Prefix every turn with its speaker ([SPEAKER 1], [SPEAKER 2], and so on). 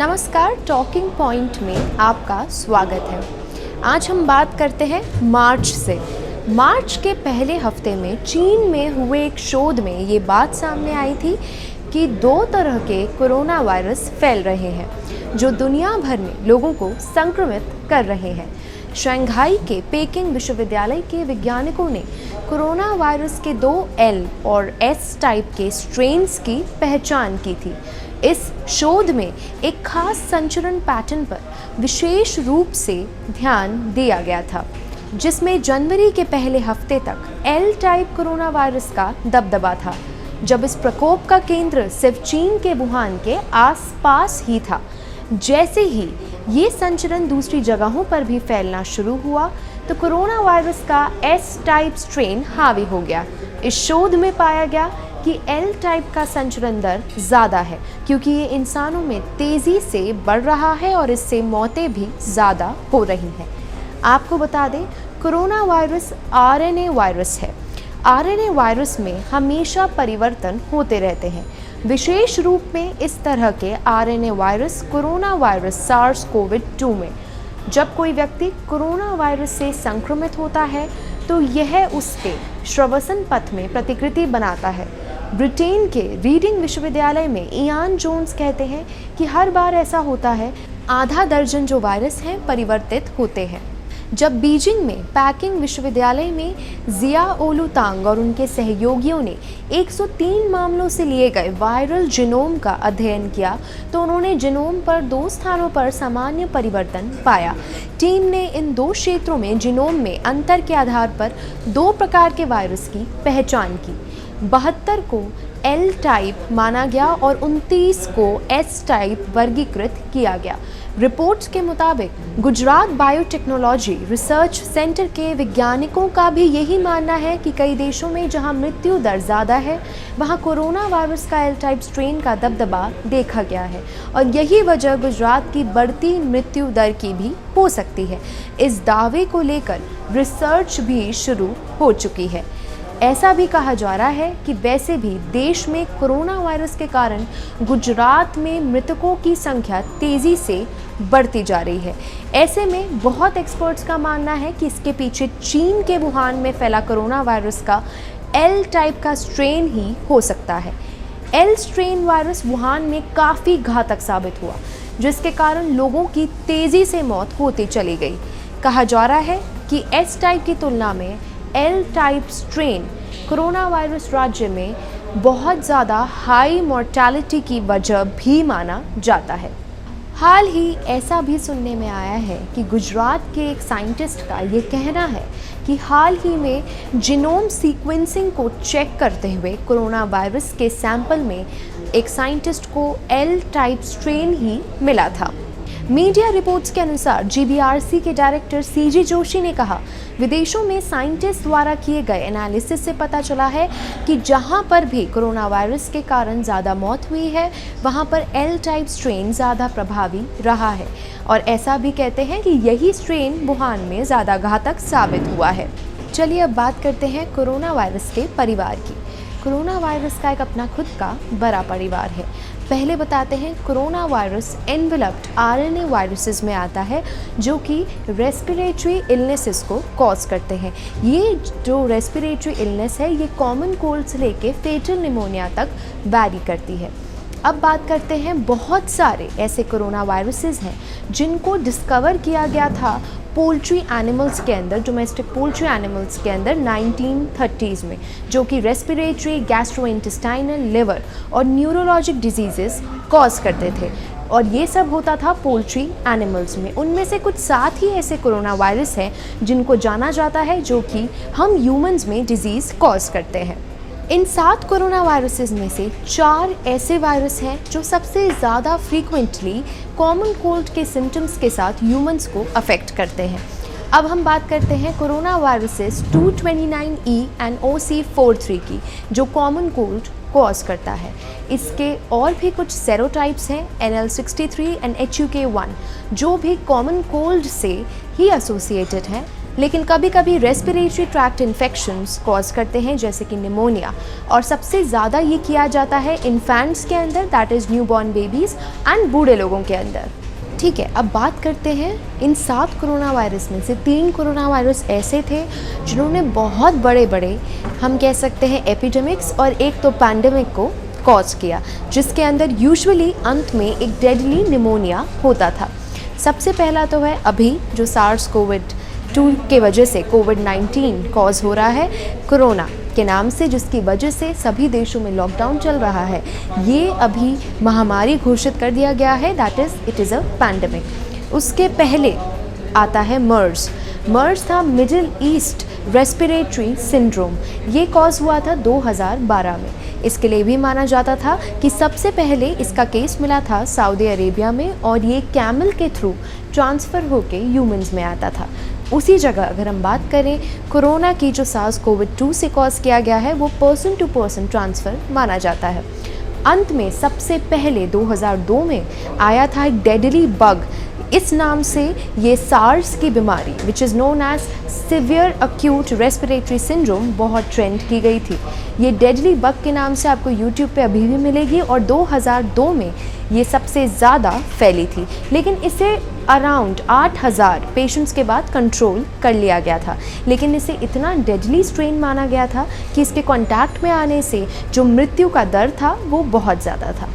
[SPEAKER 1] नमस्कार, talking point में आपका स्वागत है। आज हम बात करते हैं मार्च से। मार्च के पहले हफ्ते में चीन में हुए एक शोध में ये बात सामने आई थी कि 2 तरह के कोरोना वायरस फैल रहे हैं जो दुनिया भर में लोगों को संक्रमित कर रहे हैं। शंघाई के पेकिंग विश्वविद्यालय के वैज्ञानिकों ने कोरोना वायरस के 2 L और S टाइप के स्ट्रेन्स की पहचान की थी। इस शोध में एक खास संचरण पैटर्न पर विशेष रूप से ध्यान दिया गया था, जिसमें जनवरी के पहले हफ्ते तक L टाइप कोरोना वायरस का दबदबा था, जब इस प्रकोप का केंद्र सिर्फ चीन के वुहान के आसपास ही था। जैसे ही ये संचरण दूसरी जगहों पर भी फैलना शुरू हुआ तो कोरोना वायरस का S टाइप स्ट्रेन हावी हो गया। इस शोध में पाया गया कि L टाइप का संचरण दर ज़्यादा है, क्योंकि ये इंसानों में तेज़ी से बढ़ रहा है और इससे मौतें भी ज़्यादा हो रही हैं। आपको बता दें, कोरोना वायरस RNA वायरस है। RNA वायरस में हमेशा परिवर्तन होते रहते हैं, विशेष रूप में इस तरह के RNA virus corona virus SARS-CoV-2 में। जब कोई व्यक्ति कोरोना वायरस से संक्रमित होता है तो यह उसके श्वसन पथ में प्रतिकृति बनाता है। ब्रिटेन के रीडिंग विश्वविद्यालय में इयान जोन्स कहते हैं कि हर बार ऐसा होता है, आधा दर्जन जो वायरस हैं परिवर्तित होते हैं। जब बीजिंग में पैकिंग विश्वविद्यालय में जिया ओलुतांग और उनके सहयोगियों ने 103 मामलों से लिए गए वायरल जीनोम का अध्ययन किया तो उन्होंने जीनोम पर 2 स्थानों पर सामान्य परिवर्तन पाया। टीम ने इन 2 क्षेत्रों में जीनोम में अंतर के आधार पर 2 प्रकार के वायरस की पहचान की। 72 को L टाइप माना गया और 29 को S टाइप वर्गीकृत किया गया। रिपोर्ट्स के मुताबिक गुजरात बायोटेक्नोलॉजी रिसर्च सेंटर के वैज्ञानिकों का भी यही मानना है कि कई देशों में जहां मृत्यु दर ज़्यादा है, वहां कोरोना वायरस का L टाइप स्ट्रेन का दबदबा देखा गया है और यही वजह गुजरात की बढ़ती मृत्यु दर की भी हो सकती है। इस दावे को लेकर रिसर्च भी शुरू हो चुकी है। ऐसा भी कहा जा रहा है कि वैसे भी देश में कोरोना वायरस के कारण गुजरात में मृतकों की संख्या तेज़ी से बढ़ती जा रही है। ऐसे में बहुत एक्सपर्ट्स का मानना है कि इसके पीछे चीन के वुहान में फैला कोरोना वायरस का L टाइप का स्ट्रेन ही हो सकता है। L स्ट्रेन वायरस वुहान में काफ़ी घातक साबित हुआ, जिसके कारण लोगों की तेज़ी से मौत होती चली गई। कहा जा रहा है कि S टाइप की तुलना में L type strain corona virus राज्य में बहुत ज़्यादा हाई मॉर्टेलिटी की वजह भी माना जाता है। हाल ही ऐसा भी सुनने में आया है कि गुजरात के एक साइंटिस्ट का ये कहना है कि हाल ही में जीनोम सीक्वेंसिंग को चेक करते हुए कोरोना वायरस के सैंपल में एक साइंटिस्ट को L टाइप स्ट्रेन ही मिला था। मीडिया रिपोर्ट्स के अनुसार GBRC के डायरेक्टर CG जोशी ने कहा, विदेशों में साइंटिस्ट द्वारा किए गए एनालिसिस से पता चला है कि जहां पर भी कोरोना वायरस के कारण ज़्यादा मौत हुई है, वहां पर L टाइप स्ट्रेन ज़्यादा प्रभावी रहा है और ऐसा भी कहते हैं कि यही स्ट्रेन वुहान में ज़्यादा घातक साबित हुआ है। चलिए अब बात करते हैं कोरोना वायरस के परिवार की। कोरोना वायरस का एक अपना खुद का बड़ा परिवार है। पहले बताते हैं, corona virus enveloped RNA viruses में आता है, जो कि रेस्पिरेटरी इलनेसेस को कॉज करते हैं। ये जो रेस्पिरेटरी इलनेस है, ये कॉमन कोल्ड से लेके फेटल निमोनिया तक वैरी करती है। अब बात करते हैं, बहुत सारे ऐसे कोरोना वायरसेस हैं जिनको डिस्कवर किया गया था पोल्ट्री एनिमल्स के अंदर, डोमेस्टिक पोल्ट्री एनिमल्स के अंदर 1930s में, जो कि रेस्पिरेटरी, गैस्ट्रोइंटेस्टाइनल, लिवर और न्यूरोलॉजिक डिजीजेस कॉज करते थे और ये सब होता था पोल्ट्री एनिमल्स में। उनमें से कुछ 7 ही ऐसे कोरोना वायरस हैं जिनको जाना जाता है, जो कि हम ह्यूमंस में डिजीज़ कॉज करते हैं। इन 7 कोरोना वायरसेस में से 4 ऐसे वायरस हैं जो सबसे ज़्यादा फ्रीक्वेंटली कॉमन कोल्ड के सिम्टम्स के साथ ह्यूमंस को अफेक्ट करते हैं। अब हम बात करते हैं corona viruses 229E and OC43 की, जो कॉमन कोल्ड कॉज करता है। इसके और भी कुछ सेरोटाइप्स हैं, NL63 एंड HUK1, जो भी कॉमन कोल्ड से ही एसोसिएटेड हैं। लेकिन कभी कभी रेस्पिरेटरी ट्रैक्ट इन्फेक्शंस कॉज करते हैं, जैसे कि निमोनिया, और सबसे ज़्यादा ये किया जाता है इन्फेंट्स के अंदर, that is newborn babies and बूढ़े लोगों के अंदर। ठीक है, अब बात करते हैं इन 7 कोरोना वायरस में से 3 कोरोना वायरस ऐसे थे जिन्होंने बहुत बड़े बड़े, हम कह सकते हैं, एपिडेमिक्स और एक तो पैंडेमिक को कॉज किया, जिसके अंदर यूजुअली अंत में एक डेडली निमोनिया होता था। सबसे पहला तो है अभी जो SARS-CoV-2 के वजह से कोविड-19 कॉज हो रहा है कोरोना के नाम से, जिसकी वजह से सभी देशों में लॉकडाउन चल रहा है। ये अभी महामारी घोषित कर दिया गया है, that is it is a pandemic. उसके पहले आता है मर्स। मर्स था मिडिल ईस्ट रेस्पिरेटरी सिंड्रोम। ये कॉज हुआ था 2012 में। इसके लिए भी माना जाता था कि सबसे पहले इसका केस मिला था सऊदी अरेबिया में, और ये कैमल के थ्रू ट्रांसफ़र होके ह्यूमंस में आता था। उसी जगह अगर हम बात करें कोरोना की, जो SARS-CoV-2 से कॉज किया गया है, वो पर्सन टू पर्सन ट्रांसफ़र माना जाता है। अंत में सबसे पहले 2002 में आया था एक डेडली बग। इस नाम से ये सार्स की बीमारी, which is known as severe acute respiratory syndrome, बहुत ट्रेंड की गई थी। ये डेडली बग के नाम से आपको यूट्यूब पे अभी भी मिलेगी, और 2002 में ये सबसे ज़्यादा फैली थी, लेकिन इसे अराउंड 8000 पेशेंट्स के बाद कंट्रोल कर लिया गया था। लेकिन इसे इतना डेडली स्ट्रेन माना गया था कि इसके कॉन्टैक्ट में आने से जो मृत्यु का दर था वो बहुत ज़्यादा था।